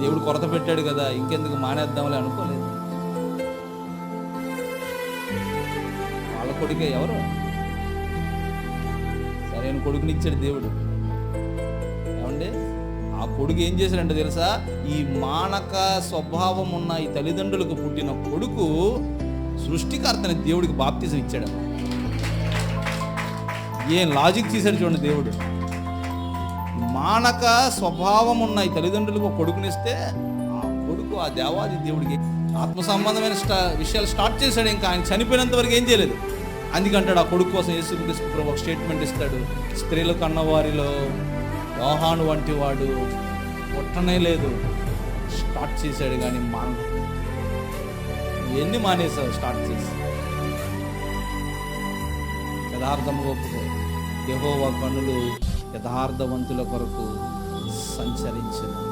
దేవుడు కొరత పెట్టాడు కదా, ఇంకెందుకు మానేద్దాంలే అనుకోలేదు. వాళ్ళ కొడుకే ఎవరు సరైన కొడుకునిచ్చాడు దేవుడు. ఏమండి, ఆ కొడుకు ఏం చేశాడంటే తెలుసా, ఈ మానక స్వభావం ఉన్న ఈ తల్లిదండ్రులకు పుట్టిన కొడుకు సృష్టికర్తని దేవుడికి బాప్తిజం ఇచ్చాడు. ఏం లాజిక్ చేశాడు చూడండి దేవుడు. మానక స్వభావం ఉన్న ఈ తల్లిదండ్రులకు ఒక కొడుకునిస్తే ఆ కొడుకు ఆ దేవాది దేవుడికి ఆత్మ సంబంధమైన విషయాలు స్టార్ట్ చేశాడు. ఇంకా ఆయన చనిపోయినంత వరకు ఏం చేయలేదు. అందుకంటాడు ఆ కొడుకు కోసం యేసుక్రీస్తు ప్రభువు ఒక స్టేట్మెంట్ ఇస్తాడు, స్త్రీలు కన్నవారిలో యోహాను వంటి వాడు పుట్టనే లేదు. స్టార్ట్ చేశాడు కానీ ఎన్ని మానేశావు స్టార్ట్ చేసి. యథార్థముగా ఒప్పుకో, యెహోవా కన్నులు యథార్థవంతుల కొరకు సంచరించను.